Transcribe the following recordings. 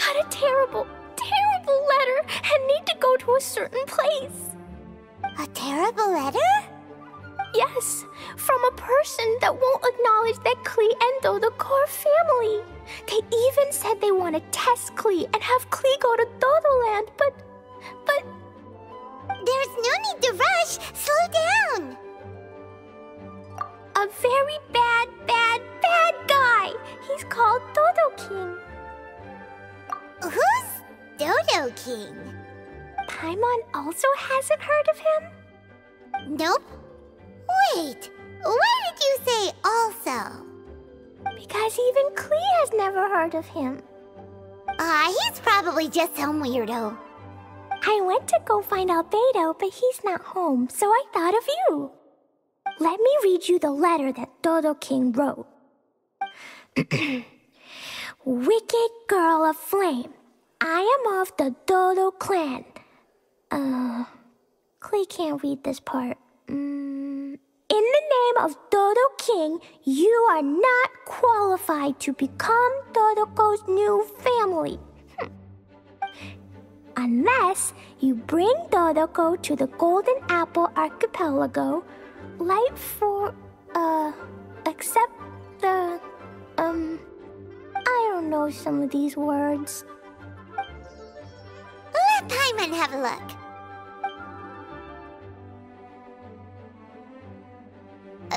got a terrible, terrible letter and need to go to a certain place. A terrible letter? Yes, from a person that won't acknowledge that Klee and Dodoko are family. They even said they want to test Klee and have Klee go to Dodoland, but... There's no need to rush. Slow down. A very bad, bad, bad guy. He's called Dodo King. Who's Dodo King? Paimon also hasn't heard of him? Nope. Wait, why did you say also? Because even Klee has never heard of him. He's probably just some weirdo. I went to go find Albedo, but he's not home, so I thought of you. Let me read you the letter that Dodo King wrote. Wicked girl of flame, I am of the Dodo clan. Klee can't read this part. In the name of Dodo King, you are not qualified to become Dodoko's new family. Unless you bring Dodoko to the Golden Apple Archipelago, except the, I don't know some of these words. Let Paimon have a look.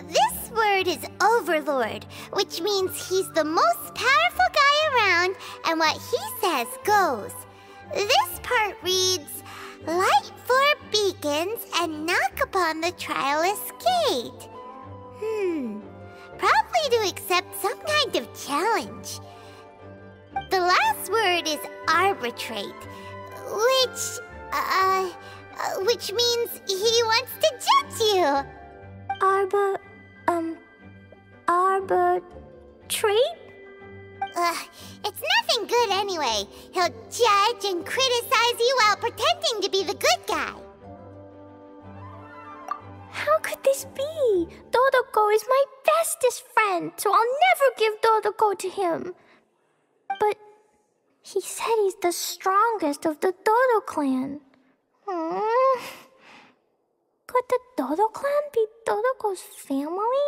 This word is Overlord, which means he's the most powerful guy around, and what he says goes. This part reads, light 4 beacons and knock upon the trialist's gate. Probably to accept some kind of challenge. The last word is arbitrate, which means he wants to judge you. Arbitrate? It's nothing good anyway. He'll judge and criticize you while pretending to be the good guy. How could this be? Dodoko is my bestest friend, so I'll never give Dodoko to him. But he said he's the strongest of the Dodo clan. Could the Dodo clan be Dodoko's family?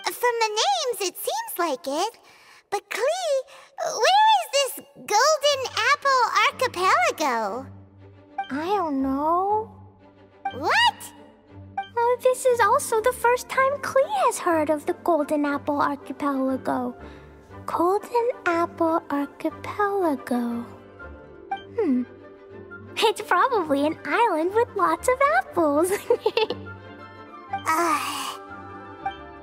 From the names, it seems like it. But Klee, where is this Golden Apple Archipelago? I don't know. What? This is also the first time Klee has heard of the Golden Apple Archipelago. Golden Apple Archipelago. It's probably an island with lots of apples.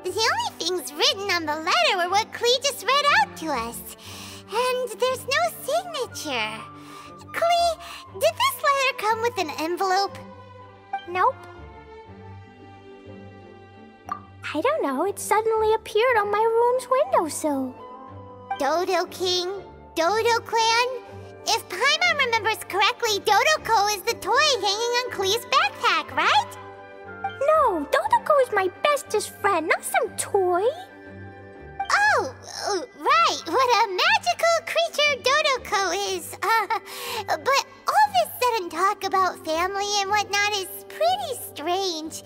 The only things written on the letter were what Klee just read out to us. And there's no signature. Klee, did this letter come with an envelope? Nope. I don't know, it suddenly appeared on my room's windowsill. Dodo King, Dodo Clan. If Paimon remembers correctly, Dodoko is the toy hanging on Klee's backpack, right? No, Dodoko is my bestest friend, not some toy. Oh, right. What a magical creature Dodoko is. But all this sudden talk about family and whatnot is pretty strange.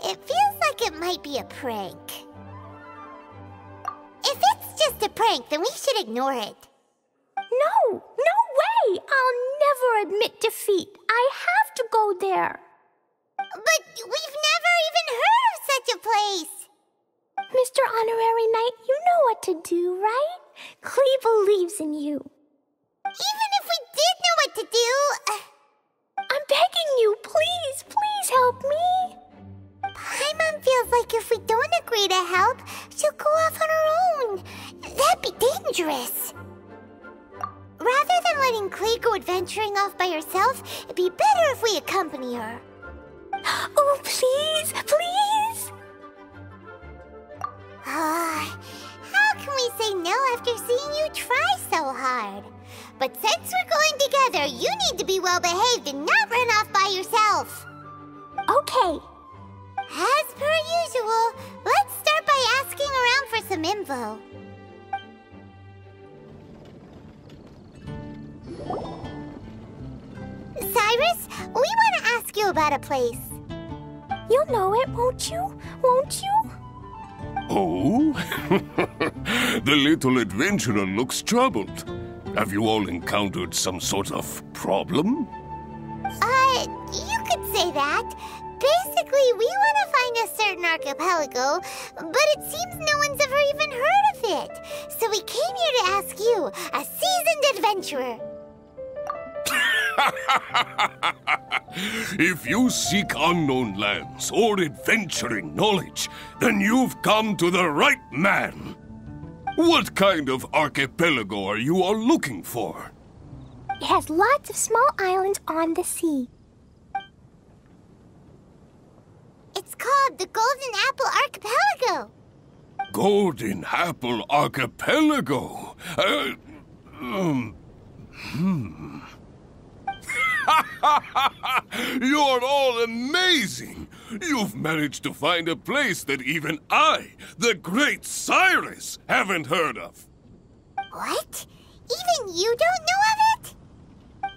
It feels like it might be a prank. If it's just a prank, then we should ignore it. No way! I'll never admit defeat. I have to go there. But we've never even heard of such a place. Mr. Honorary Knight, you know what to do, right? Klee believes in you. Even if we did know what to do... I'm begging you, please help me. Paimon feels like if we don't agree to help, she'll go off on her own. That'd be dangerous. Rather than letting Klee go adventuring off by herself, it'd be better if we accompany her. Oh, please! How can we say no after seeing you try so hard? But since we're going together, you need to be well behaved and not run off by yourself. Okay. As per usual, let's start by asking around for some info. Cyrus, we want to ask you about a place. You'll know it, won't you? Won't you? Oh? The little adventurer looks troubled. Have you all encountered some sort of problem? You could say that. Basically, we want to find a certain archipelago, but it seems no one's ever even heard of it. So we came here to ask you, a seasoned adventurer. If you seek unknown lands or adventuring knowledge, then you've come to the right man. What kind of archipelago are you all looking for? It has lots of small islands on the sea. It's called the Golden Apple Archipelago. Golden Apple Archipelago? You're all amazing! You've managed to find a place that even I, the great Cyrus, haven't heard of. What? Even you don't know of it?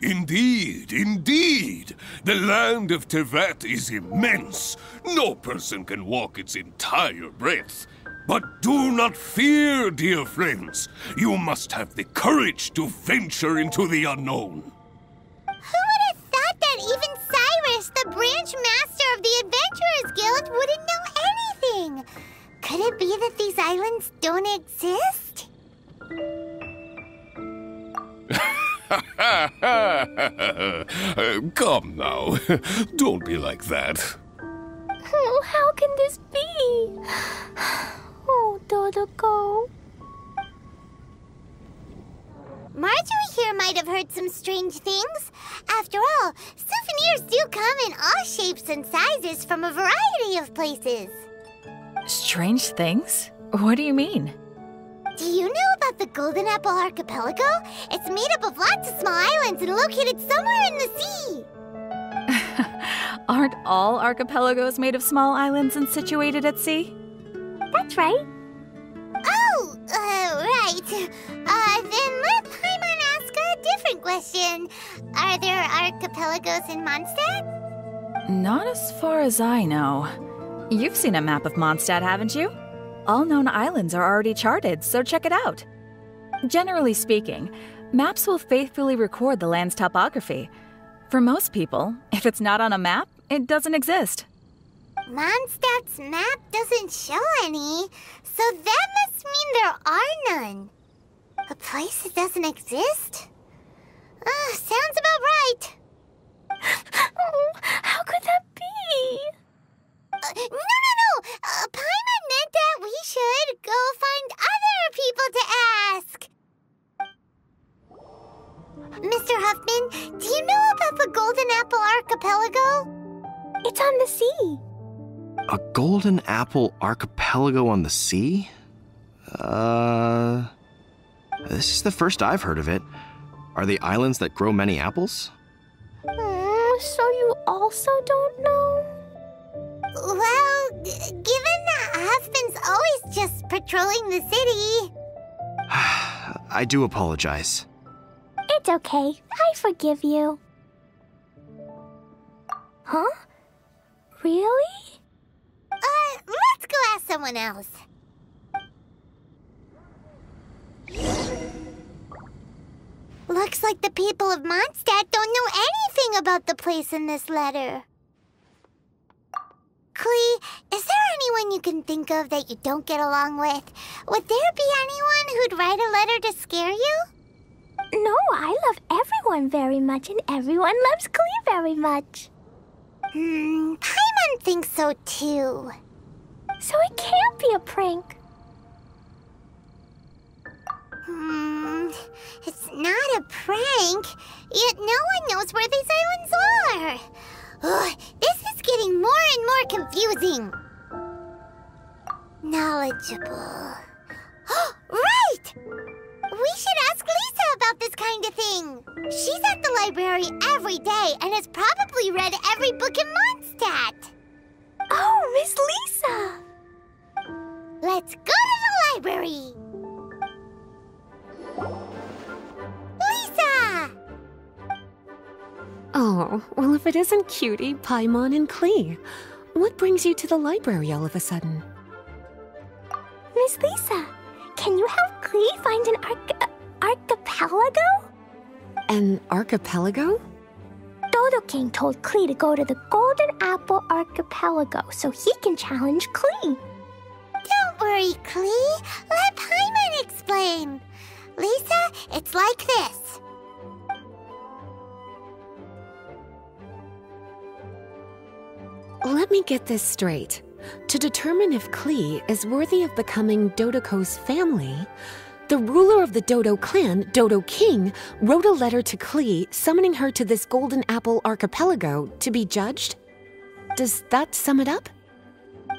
Indeed, indeed. The land of Tevat is immense. No person can walk its entire breadth. But do not fear, dear friends. You must have the courage to venture into the unknown. Who would have thought that even Cyrus, the branch master of the Adventurers Guild, wouldn't know anything? Could it be that these islands don't exist? Come now. Don't be like that. Oh, how can this be? Oh, Dodoco. Marjorie here might have heard some strange things. After all, souvenirs do come in all shapes and sizes from a variety of places. Strange things? What do you mean? Do you know about the Golden Apple Archipelago? It's made up of lots of small islands and located somewhere in the sea. Aren't all archipelagos made of small islands and situated at sea? That's right. Oh, right. Then let Paimon ask a different question. Are there archipelagos in Mondstadt? Not as far as I know. You've seen a map of Mondstadt, haven't you? All known islands are already charted, so check it out. Generally speaking, maps will faithfully record the land's topography. For most people, if it's not on a map, it doesn't exist. Mondstadt's map doesn't show any, so that must mean there are none. A place that doesn't exist? Sounds about right. Oh, how could that be? No. Paimon meant that we should go find other people to ask. Mr. Huffman, do you know about the Golden Apple Archipelago? It's on the sea. A Golden Apple Archipelago on the sea? This is the first I've heard of it. Are they islands that grow many apples? So you also don't know? Well, given that Huffman's always just patrolling the city... I do apologize. It's okay. I forgive you. Huh? Really? Let's go ask someone else. Looks like the people of Mondstadt don't know anything about the place in this letter. Klee, is there anyone you can think of that you don't get along with? Would there be anyone who'd write a letter to scare you? No, I love everyone very much, and everyone loves Klee very much. Paimon thinks so too. So it can't be a prank. It's not a prank, yet no one knows where these islands are. Ugh, this is getting more and more confusing. Knowledgeable. Right! We should ask Lisa about this kind of thing. She's at the library every day and has probably read every book in Mondstadt. Oh, Miss Lisa! Let's go to the library. Lisa! Oh, Oh, well, if it isn't Cutie, Paimon, and Klee, what brings you to the library all of a sudden? Miss Lisa, can you help Klee find an archipelago? An archipelago? Dodo King told Klee to go to the Golden Apple Archipelago so he can challenge Klee. Don't worry, Klee. Let Paimon explain. Lisa, it's like this. Let me get this straight. To determine if Klee is worthy of becoming Dodoco's family, the ruler of the Dodo clan, Dodo King, wrote a letter to Klee summoning her to this Golden Apple Archipelago to be judged? Does that sum it up?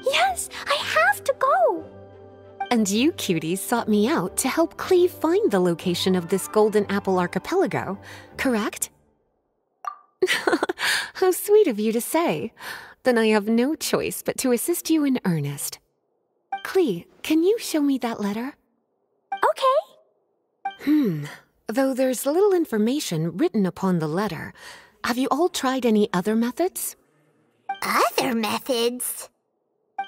Yes, I have to go. And you, cuties, sought me out to help Klee find the location of this Golden Apple Archipelago, correct? How sweet of you to say. Then I have no choice but to assist you in earnest. Klee, can you show me that letter? Okay. Though there's little information written upon the letter, have you all tried any other methods? Other methods?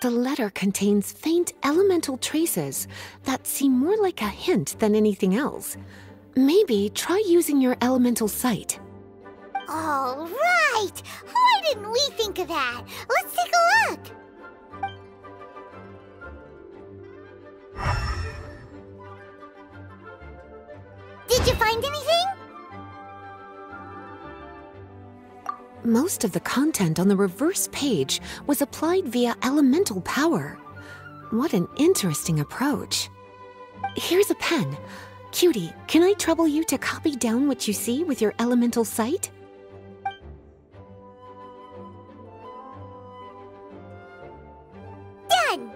The letter contains faint elemental traces that seem more like a hint than anything else. Maybe try using your elemental sight. All right! Why didn't we think of that? Let's take a look! Did you find anything? Most of the content on the reverse page was applied via elemental power. What an interesting approach. Here's a pen. Cutie, can I trouble you to copy down what you see with your elemental sight? Done!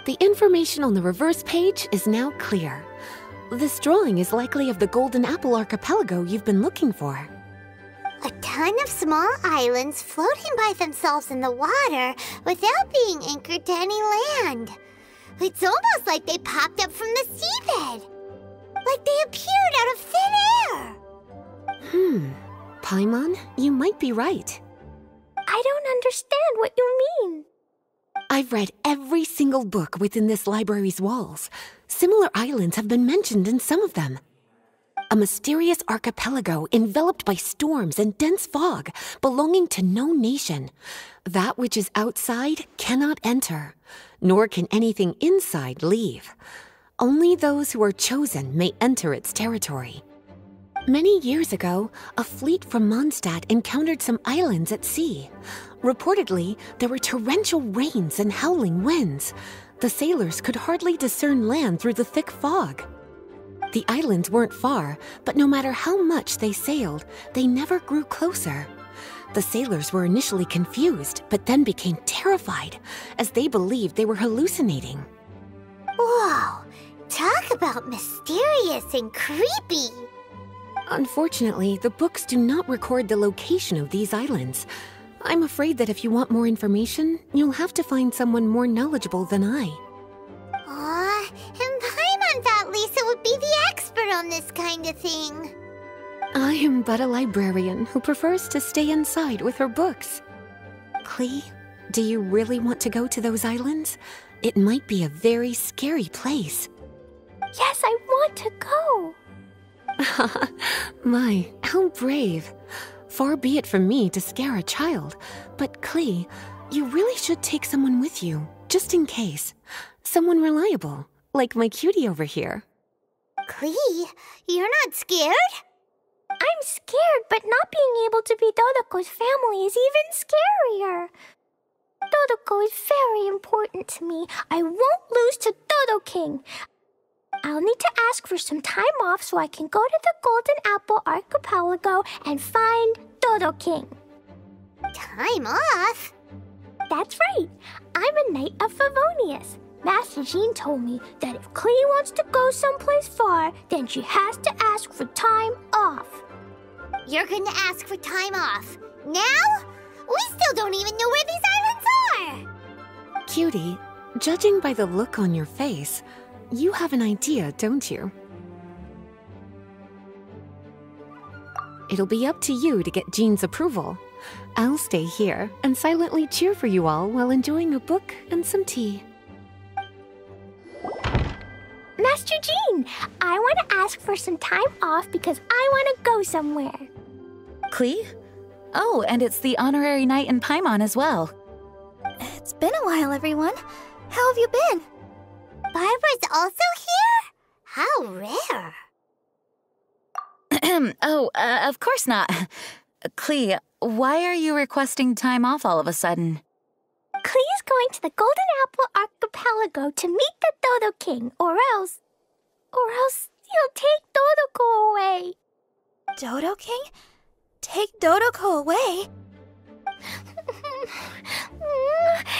The information on the reverse page is now clear. This drawing is likely of the Golden Apple Archipelago you've been looking for. A ton of small islands floating by themselves in the water without being anchored to any land. It's almost like they popped up from the seabed. Like they appeared out of thin air. Paimon, you might be right. I don't understand what you mean. I've read every single book within this library's walls. Similar islands have been mentioned in some of them. A mysterious archipelago enveloped by storms and dense fog, belonging to no nation. That which is outside cannot enter, nor can anything inside leave. Only those who are chosen may enter its territory. Many years ago, a fleet from Mondstadt encountered some islands at sea. Reportedly, there were torrential rains and howling winds. The sailors could hardly discern land through the thick fog. The islands weren't far, but no matter how much they sailed, they never grew closer. The sailors were initially confused, but then became terrified, as they believed they were hallucinating. Whoa! Talk about mysterious and creepy! Unfortunately, the books do not record the location of these islands. I'm afraid that if you want more information, you'll have to find someone more knowledgeable than I. Aw, and Paimon thought Lisa would be the expert on this kind of thing. I am but a librarian who prefers to stay inside with her books. Klee, do you really want to go to those islands? It might be a very scary place. Yes, I want to go. My, how brave. Far be it from me to scare a child, but Klee, you really should take someone with you, just in case. Someone reliable, like my cutie over here. Klee, you're not scared? I'm scared, but not being able to be Dodoco's family is even scarier. Dodoco is very important to me. I won't lose to Dodo King. I'll need to ask for some time off so I can go to the Golden Apple Archipelago and find Dodo King. Time off? That's right. I'm a Knight of Favonius. Master Jean told me that if Klee wants to go someplace far, then she has to ask for time off. You're going to ask for time off. Now? We still don't even know where these islands are! Cutie, judging by the look on your face, you have an idea, don't you? It'll be up to you to get Jean's approval. I'll stay here and silently cheer for you all while enjoying a book and some tea. Master Jean, I want to ask for some time off because I want to go somewhere. Klee? Oh, and it's the honorary knight in Paimon as well. It's been a while, everyone. How have you been? Barbara's also here? How rare. Of course not. Klee, why are you requesting time off all of a sudden? Klee is going to the Golden Apple Archipelago to meet the Dodo King, or else he'll take Dodoko away. Dodo King? Take Dodoko away?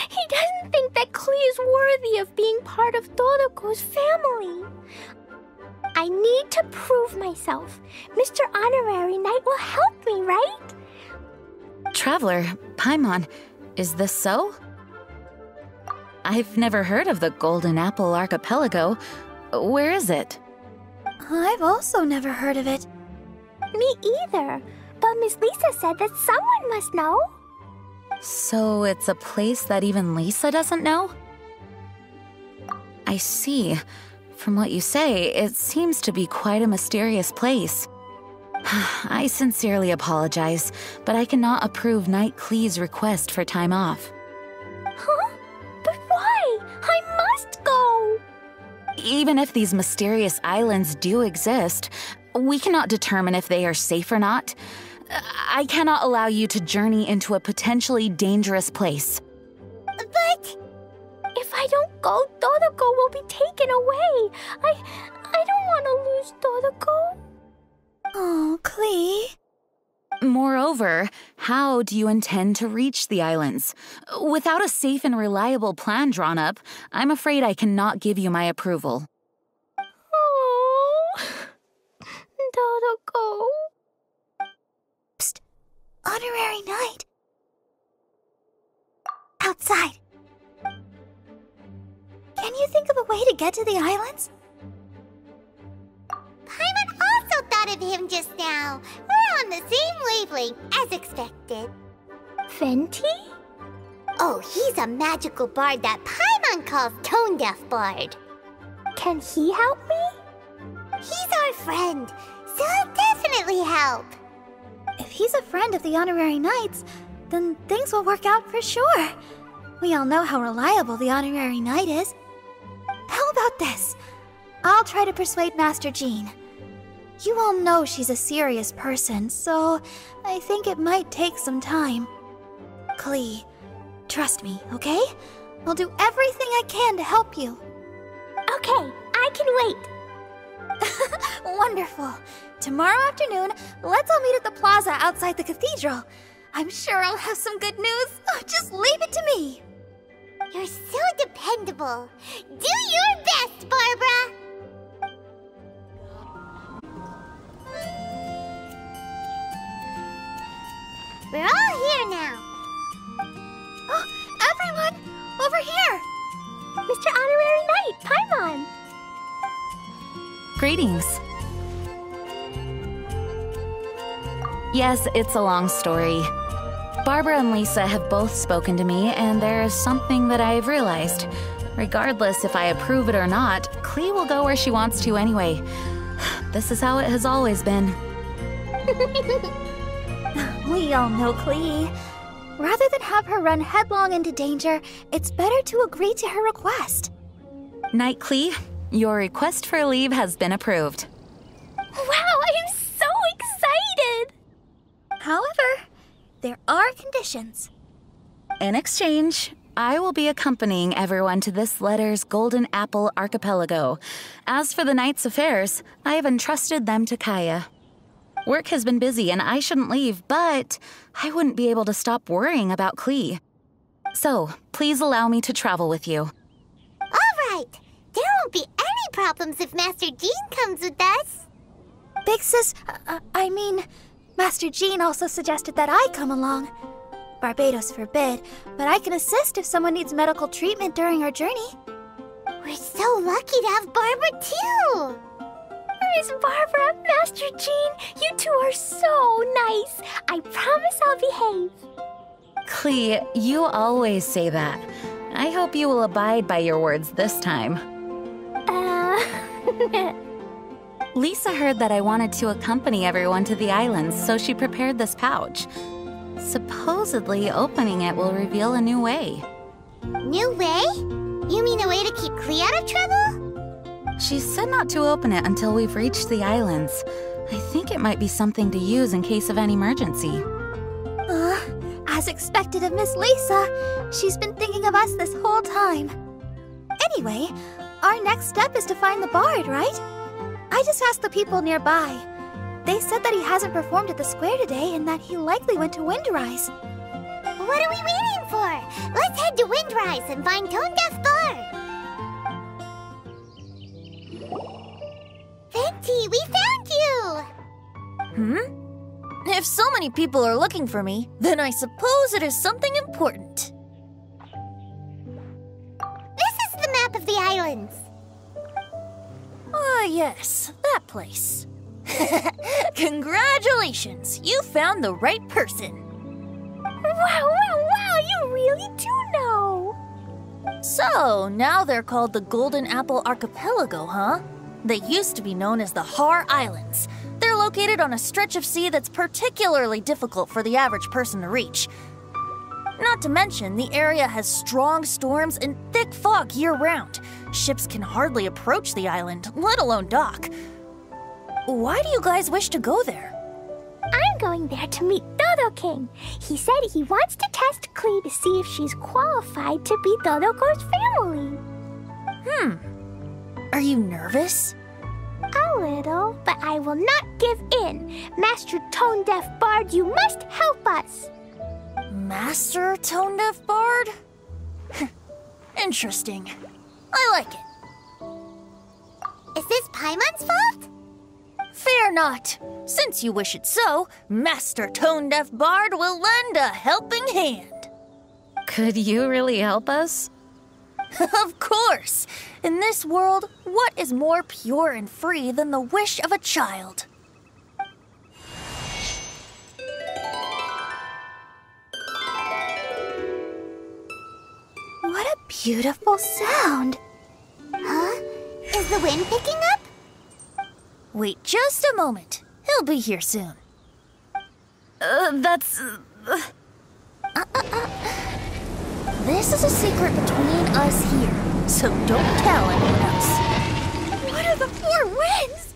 He doesn't think that Klee is worthy of being part of Dodoko's family. I need to prove myself. Mr. Honorary Knight will help me, right? Traveler, Paimon, is this so? I've never heard of the Golden Apple Archipelago. Where is it? I've also never heard of it. Me either. But Miss Lisa said that someone must know. So it's a place that even Lisa doesn't know? I see. From what you say, it seems to be quite a mysterious place. I sincerely apologize, but I cannot approve Knight Klee's request for time off. Huh? But why? I must go! Even if these mysterious islands do exist, we cannot determine if they are safe or not. I cannot allow you to journey into a potentially dangerous place. But if I don't go, Dodoko will be taken away. I don't want to lose Dodoko. Oh, Klee. Moreover, how do you intend to reach the islands? Without a safe and reliable plan drawn up, I'm afraid I cannot give you my approval. Oh, Dodoko. Psst. Honorary Knight. Outside. Can you think of a way to get to the islands? Paimon also thought of him just now. We're on the same wavelength as expected. Venti? Oh, he's a magical bard that Paimon calls Tone Deaf Bard. Can he help me? He's our friend, so he'll definitely help. If he's a friend of the Honorary Knights, then things will work out for sure. We all know how reliable the Honorary Knight is. How about this? I'll try to persuade Master Jean. You all know she's a serious person, so I think it might take some time. Klee, trust me, okay? I'll do everything I can to help you. Okay, I can wait. Wonderful. Tomorrow afternoon, let's all meet at the plaza outside the cathedral. I'm sure I'll have some good news. Just leave it to me. You're so dependable. Do your best, Barbara. We're all here now. Oh, everyone, over here. Mr. Honorary Knight, Paimon. Greetings. Yes, it's a long story. Barbara and Lisa have both spoken to me, and there is something that I've realized. Regardless if I approve it or not, Klee will go where she wants to anyway. This is how it has always been. We all know Klee. Rather than have her run headlong into danger, it's better to agree to her request. Knight Klee, your request for leave has been approved. Wow, I'm so excited! However, there are conditions. In exchange, I will be accompanying everyone to this letter's Golden Apple Archipelago. As for the Knight's affairs, I have entrusted them to Kaya. Work has been busy and I shouldn't leave, but I wouldn't be able to stop worrying about Klee. So, please allow me to travel with you. All right. There won't be any problems if Master Jean comes with us. Big Sis, Master Jean also suggested that I come along. Barbados forbid, but I can assist if someone needs medical treatment during our journey. We're so lucky to have Barbara, too. We're Miss Barbara, Master Jean, you two are so nice. I promise I'll behave. Klee, you always say that. I hope you will abide by your words this time. Lisa heard that I wanted to accompany everyone to the islands, so she prepared this pouch. Supposedly, opening it will reveal a new way. New way? You mean a way to keep Klee out of trouble? She said not to open it until we've reached the islands. I think it might be something to use in case of an emergency. As expected of Miss Lisa, she's been thinking of us this whole time. Anyway, our next step is to find the bard, right? I just asked the people nearby. They said that he hasn't performed at the square today and that he likely went to Windrise. What are we waiting for? Let's head to Windrise and find Tone Deaf Bard. Venti, we found you! If so many people are looking for me, then I suppose it is something important. This is the map of the islands. Ah, yes, that place. Congratulations, you found the right person. Wow, you really do know. So, now they're called the Golden Apple Archipelago, huh? They used to be known as the Har Islands. They're located on a stretch of sea that's particularly difficult for the average person to reach. Not to mention, the area has strong storms and thick fog year-round. Ships can hardly approach the island, let alone dock. Why do you guys wish to go there? I'm going there to meet Dodo King. He said he wants to test Klee to see if she's qualified to be Dodoko's family. Are you nervous? A little, but I will not give in. Master Tone Deaf Bard, you must help us. Master Tone Deaf Bard? Interesting. I like it. Is this Paimon's fault? Fear not. Since you wish it so, Master Tone Deaf Bard will lend a helping hand. Could you really help us? Of course! In this world, what is more pure and free than the wish of a child? What a beautiful sound. Huh? Is the wind picking up? Wait just a moment. He'll be here soon. This is a secret between us here, so don't tell anyone else. What are the four winds?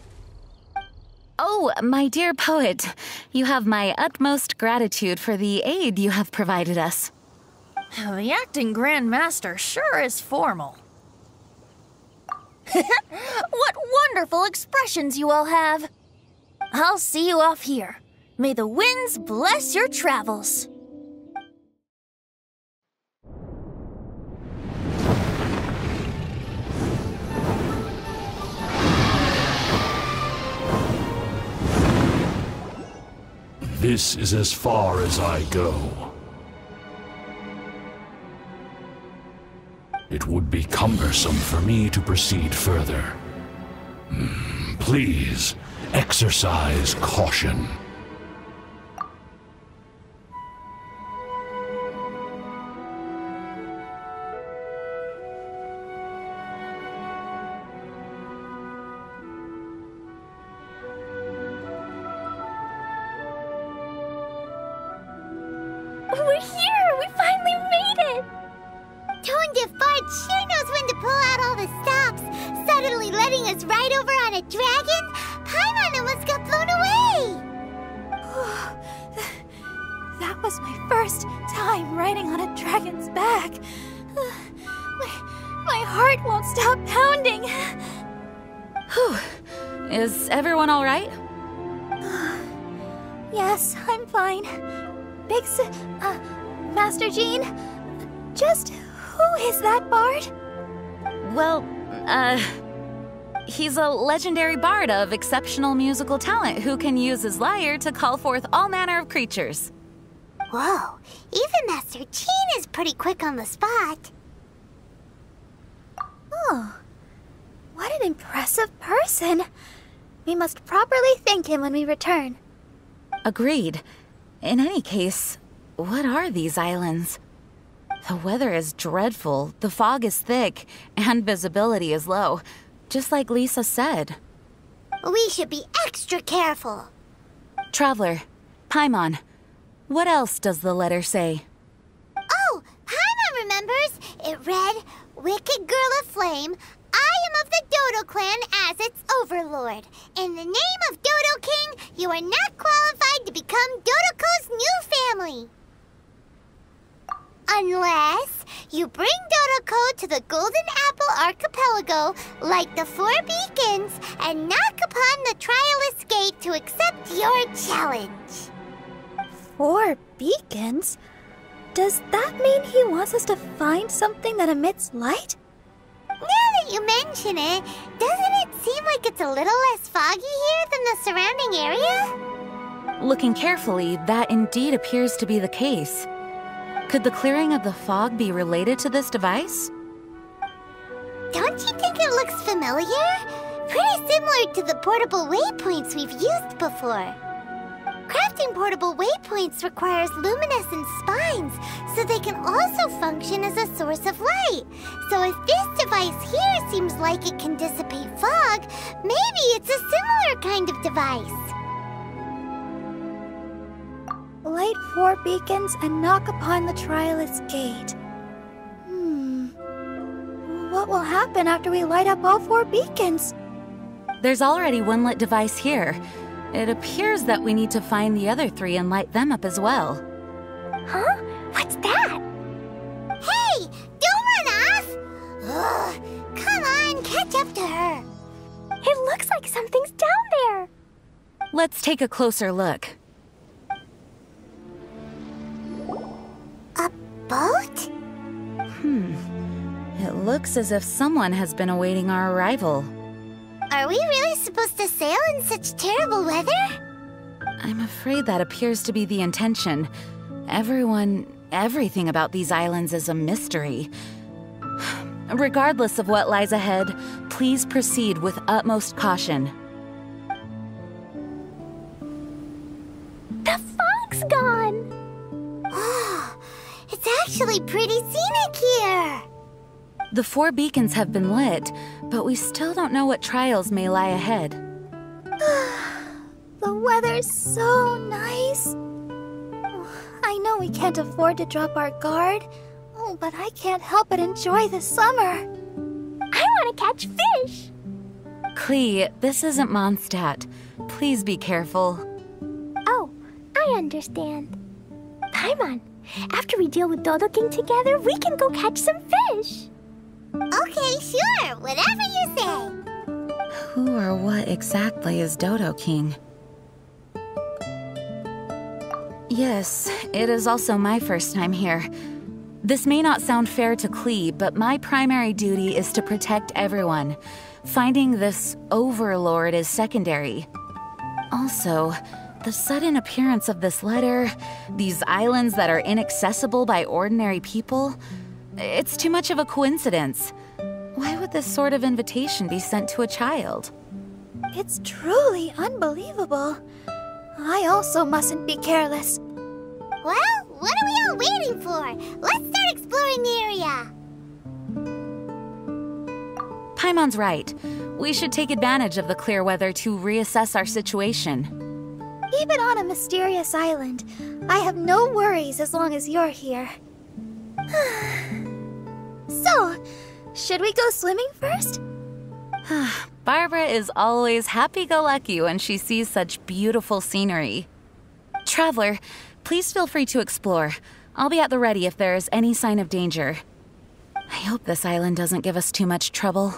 Oh, my dear poet, you have my utmost gratitude for the aid you have provided us. The acting Grand Master sure is formal. What wonderful expressions you all have. I'll see you off here. May the winds bless your travels. This is as far as I go. It would be cumbersome for me to proceed further. Please, exercise caution. We're here! We finally made it! Tone Deaf Bard sure knows when to pull out all the stops. Suddenly letting us ride over on a dragon? Paimon almost got blown away! That was my first time riding on a dragon's back. My heart won't stop pounding. Whew. Is everyone all right? Yes, I'm fine. Master Jean, just who is that bard? Well, he's a legendary bard of exceptional musical talent who can use his lyre to call forth all manner of creatures. Whoa, even Master Jean is pretty quick on the spot. Oh, what an impressive person. We must properly thank him when we return. Agreed. In any case, what are these islands? The weather is dreadful, the fog is thick, and visibility is low, just like Lisa said. We should be extra careful. Traveler, Paimon, what else does the letter say? Oh, Paimon remembers. It read, "Wicked girl of flame, I am of the Dodo clan as its overlord. In the name of Dodo King, you are not qualified to become Dodoko's new family. Unless you bring Dodoko to the Golden Apple Archipelago, like the 4 beacons, and knock upon the Trialist Gate to accept your challenge." 4 beacons? Does that mean he wants us to find something that emits light? Now that you mention it, doesn't it seem like it's a little less foggy here than the surrounding area? Looking carefully, that indeed appears to be the case. Could the clearing of the fog be related to this device? Don't you think it looks familiar? Pretty similar to the portable waypoints we've used before. Crafting portable waypoints requires luminescent spines, so they can also function as a source of light. So if this device here seems like it can dissipate fog, maybe it's a similar kind of device. Light 4 beacons and knock upon the Trialist Gate. What will happen after we light up all 4 beacons? There's already one lit device here. It appears that we need to find the other 3 and light them up as well. Huh? What's that? Hey! Don't run off! Ugh, come on, catch up to her. It looks like something's down there. Let's take a closer look. A boat? It looks as if someone has been awaiting our arrival. Are we really supposed to sail in such terrible weather? I'm afraid that appears to be the intention. Everything about these islands is a mystery. Regardless of what lies ahead, please proceed with utmost caution. The fog's gone. Oh, it's actually pretty scenic here. The 4 beacons have been lit, but we still don't know what trials may lie ahead. The weather's so nice. I know we can't afford to drop our guard, but I can't help but enjoy the summer. I want to catch fish. Klee, this isn't Mondstadt. Please be careful. Oh, I understand. Paimon, after we deal with Dodo King together, we can go catch some fish. Okay, sure, whatever you say. Who or what exactly is Dodo King? Yes, it is also my first time here. This may not sound fair to Klee, but my primary duty is to protect everyone. Finding this overlord is secondary. Also, the sudden appearance of this letter, these islands that are inaccessible by ordinary people, it's too much of a coincidence. Why would this sort of invitation be sent to a child? It's truly unbelievable. I also mustn't be careless. Well, what are we all waiting for? Let's start exploring the area. Paimon's right. We should take advantage of the clear weather to reassess our situation. Even on a mysterious island, I have no worries as long as you're here. So, should we go swimming first? Barbara is always happy-go-lucky when she sees such beautiful scenery. Traveler, please feel free to explore. I'll be at the ready if there is any sign of danger. I hope this island doesn't give us too much trouble.